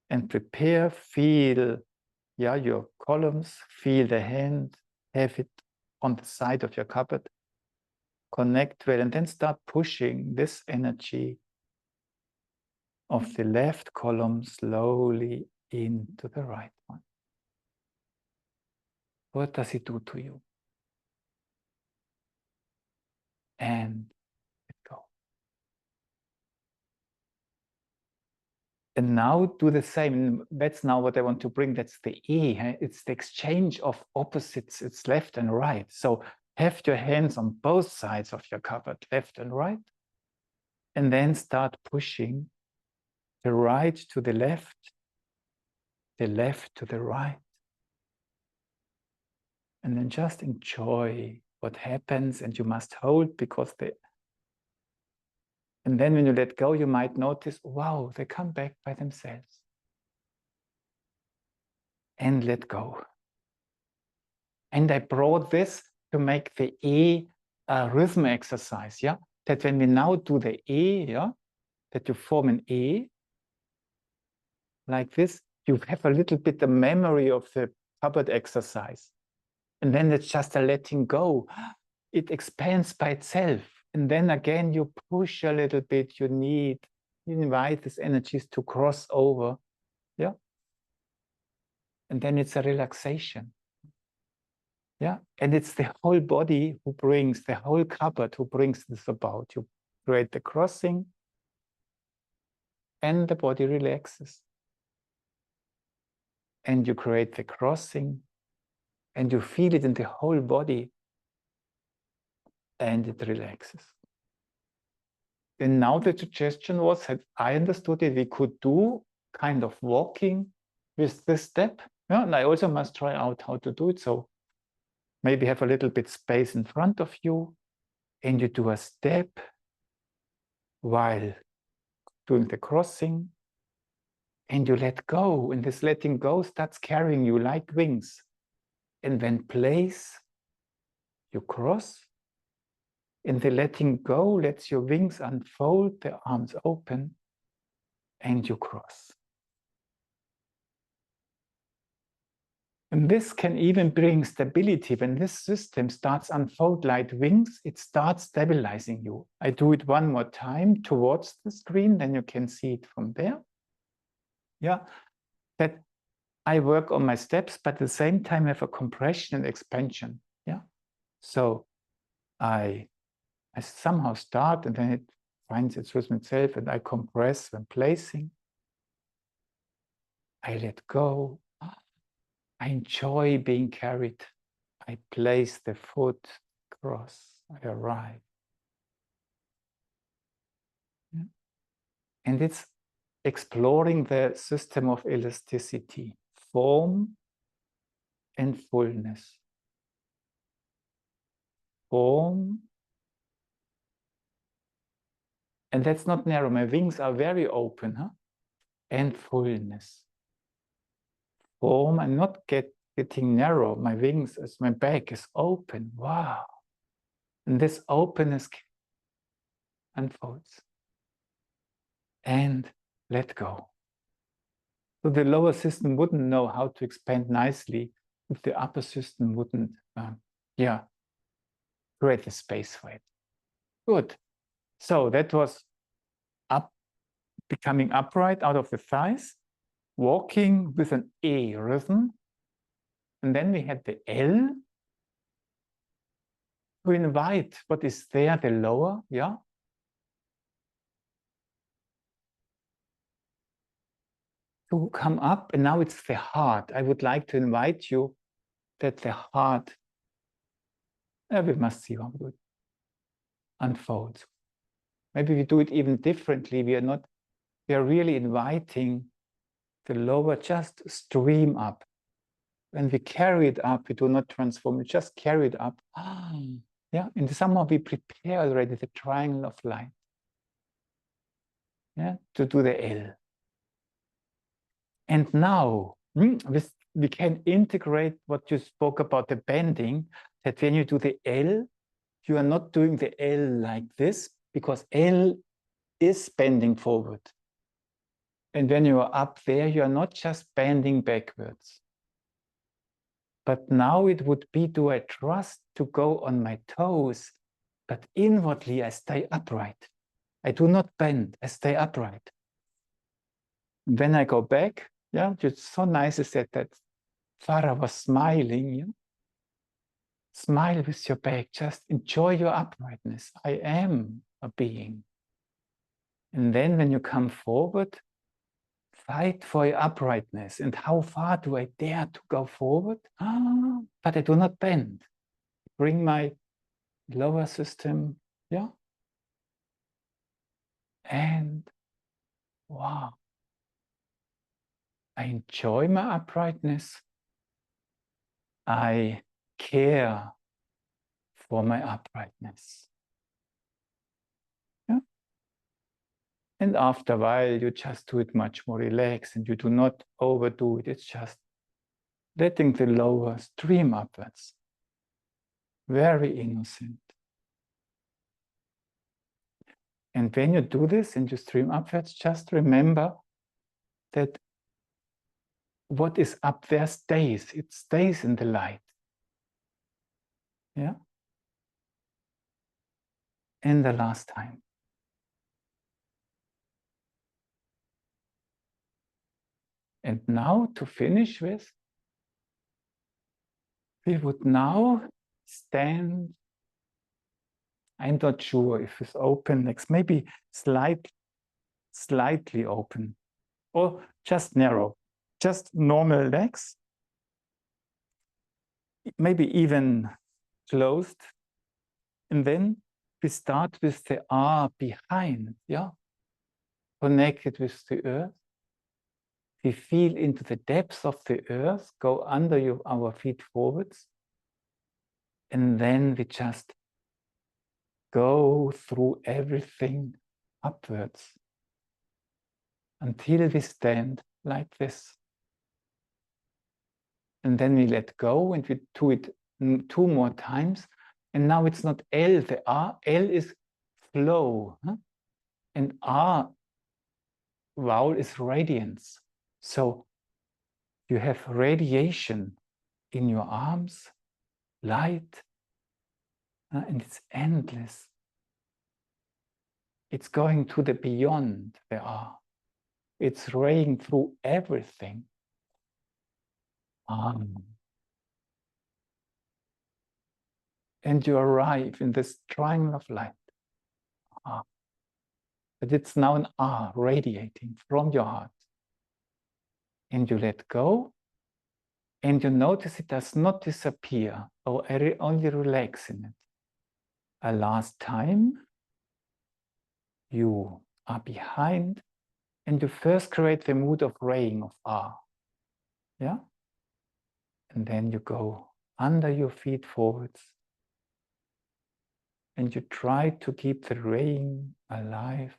and prepare, feel, yeah, your columns, feel the hand, have it on the side of your cupboard, connect well, and then start pushing this energy of the left column slowly into the right one. What does it do to you? And let go. And now do the same. That's now what I want to bring. That's the E. It's the exchange of opposites. It's left and right. So have your hands on both sides of your cupboard, left and right. And then start pushing the right to the left to the right. And then just enjoy what happens, and you must hold because and then when you let go, you might notice, wow, they come back by themselves. And let go. And I brought this to make the E a rhythm exercise, yeah? That when we now do the E, yeah, that you form an E like this, you have a little bit the memory of the cupboard exercise. And then it's just a letting go. It expands by itself. And then again, you push a little bit. You invite these energies to cross over. Yeah. And then it's a relaxation. Yeah. And it's the whole body who brings, the whole cupboard who brings this about. You create the crossing and the body relaxes. And you create the crossing and you feel it in the whole body. And it relaxes. And now the suggestion was that I understood it, we could do kind of walking with this step. Yeah, and I also must try out how to do it. So maybe have a little bit space in front of you, and you do a step while doing the crossing, and you let go. And this letting go starts carrying you like wings. And when place, you cross. And the letting go lets your wings unfold, the arms open, and you cross. And this can even bring stability. When this system starts unfold like wings, it starts stabilizing you. I do it one more time towards the screen, then you can see it from there. Yeah, that I work on my steps, but at the same time have a compression and expansion. Yeah, so I somehow start and then it finds its rhythm itself, and I compress when placing. I let go. I enjoy being carried. I place the foot across. I arrive. Yeah. And it's exploring the system of elasticity, form and fullness. Form. And that's not narrow. My wings are very open, huh? And fullness. Form, I'm not getting narrow. My wings, as my back is open. Wow. And this openness unfolds. And let go. So the lower system wouldn't know how to expand nicely if the upper system wouldn't, create the space for it. Good. So that was up, becoming upright out of the thighs, walking with an A rhythm. And then we had the L. We invite what is there, the lower, yeah. To come up, and now it's the heart. I would like to invite you that the heart, we must see how it unfolds. Maybe we do it even differently. We are really inviting the lower, just stream up. When we carry it up, we do not transform, we just carry it up. Yeah, and somehow we prepare already the triangle of light. Yeah, to do the L. And now we can integrate what you spoke about, the bending, that when you do the L, you are not doing the L like this, because L is bending forward. And when you are up there, you are not just bending backwards. But now it would be, do I trust to go on my toes, but inwardly I stay upright. I do not bend, I stay upright. When I go back, yeah, it's so nice to say that Farah was smiling. Yeah? Smile with your back, just enjoy your uprightness. I am a being. And then when you come forward, fight for your uprightness. And how far do I dare to go forward? But I do not bend. Bring my lower system, yeah? And wow, I enjoy my uprightness. I care for my uprightness. Yeah? And after a while, you just do it much more relaxed and you do not overdo it. It's just letting the lower stream upwards. Very innocent. And when you do this and you stream upwards, just remember that what is up there stays. It stays in the light. Yeah? And the last time. And now to finish with, we would now stand. I'm not sure if it's open next, maybe slightly open, or just narrow, just normal legs, maybe even closed. And then we start with the R behind, yeah, connected with the earth. We feel into the depths of the earth, go under our feet forwards, and then we just go through everything upwards until we stand like this. And then we let go and we do it 2 more times. And now it's not L, the R, L is flow. Huh? And R vowel is radiance. So you have radiation in your arms, light, and it's endless. It's going to the beyond there are. It's raying through everything. And you arrive in this triangle of light. But it's now an radiating from your heart. And you let go, and you notice it does not disappear, or only relax in it. A last time, you are behind, and you first create the mood of raying of yeah? And then you go under your feet forwards, and you try to keep the raying alive.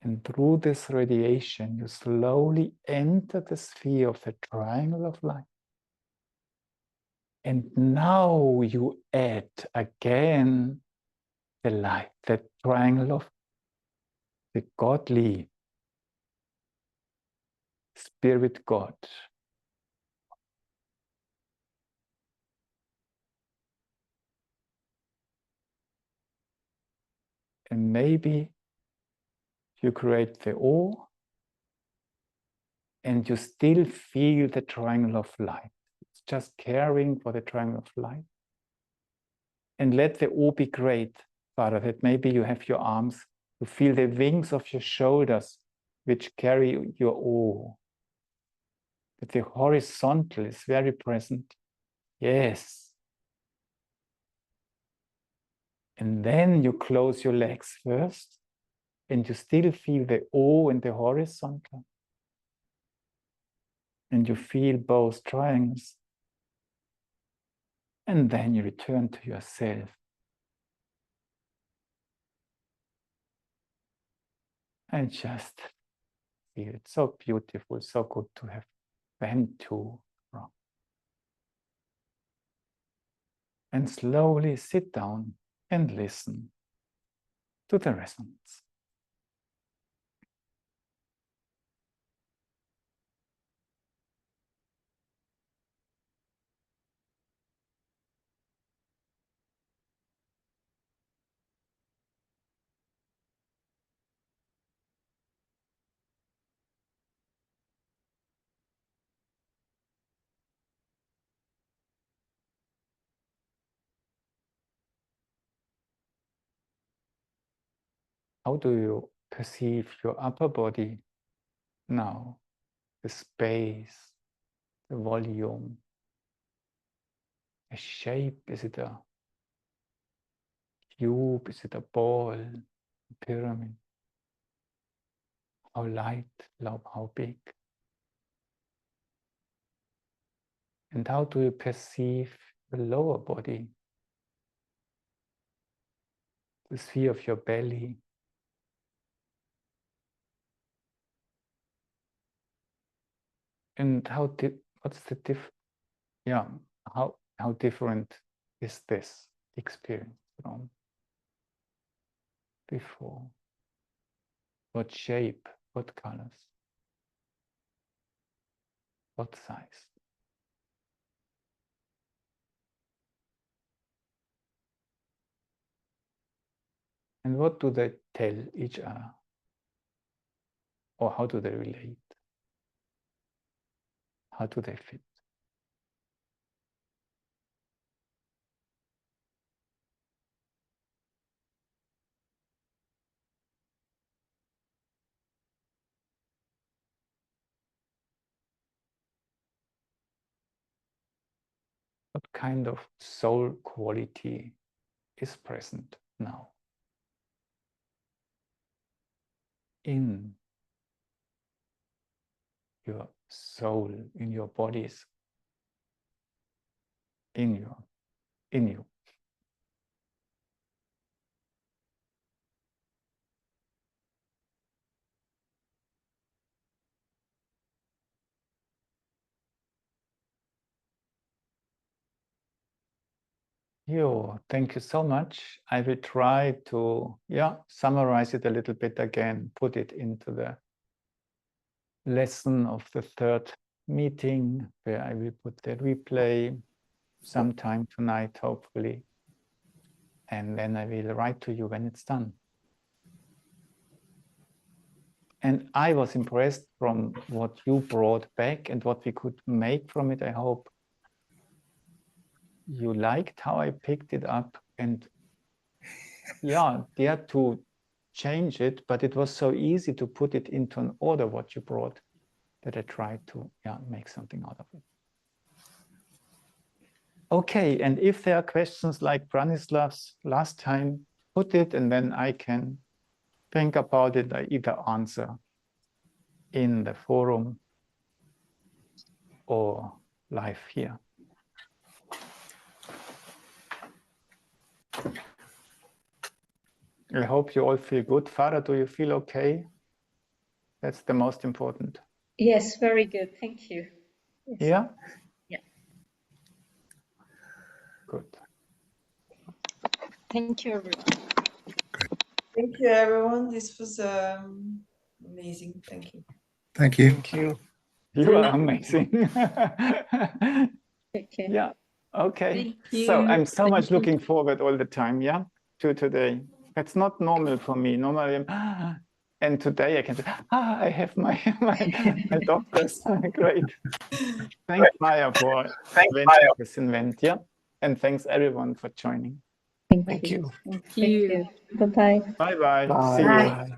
And through this radiation, you slowly enter the sphere of the triangle of light. And now you add again the light, the triangle of the godly Spirit God. And maybe you create the awe, and you still feel the triangle of light. It's just caring for the triangle of light. And let the awe be great, Father, that maybe you have your arms to feel the wings of your shoulders which carry your awe. That the horizontal is very present. Yes. And then you close your legs first, and you still feel the awe in the horizontal. And you feel both triangles. And then you return to yourself. And just feel it so beautiful, so good to have been to. And slowly sit down and listen to the resonance. How do you perceive your upper body now? The space, the volume, the shape. Is it a cube? Is it a ball? A pyramid? How light, how big? And how do you perceive the lower body? The sphere of your belly. And what's the how different is this experience from before? What shape, what colors, what size? And what do they tell each other? Or how do they relate? How do they fit? What kind of soul quality is present now in your soul, in your bodies, in you? Thank you so much. I will try to summarize it a little bit again, put it into the lesson of the third meeting, where I will put the replay sometime tonight, hopefully. And then I will write to you when it's done. And I was impressed from what you brought back and what we could make from it. I hope you liked how I picked it up, and yeah, dare to change it, but it was so easy to put it into an order what you brought, that I tried to make something out of it. Okay, and if there are questions like Branislav's last time, put it, and then I can think about it. I either answer in the forum or live here. I hope you all feel good. Farah, do you feel okay? That's the most important. Yes, very good. Thank you. Yes. Yeah? Yeah. Good. Thank you, everyone. Thank you, everyone. This was amazing. Thank you. Thank you. Thank you. You are amazing. Okay. Yeah. Okay. Thank you. So I'm so Thank much you. looking forward all the time, yeah, to today. That's not normal for me. Normally I'm, and today I can say, I have my doctors. Great. Thanks, Maya, for this event, yeah. And thanks everyone for joining. Thank you. Thank you. Bye-bye. Bye-bye. Bye. See you. Bye.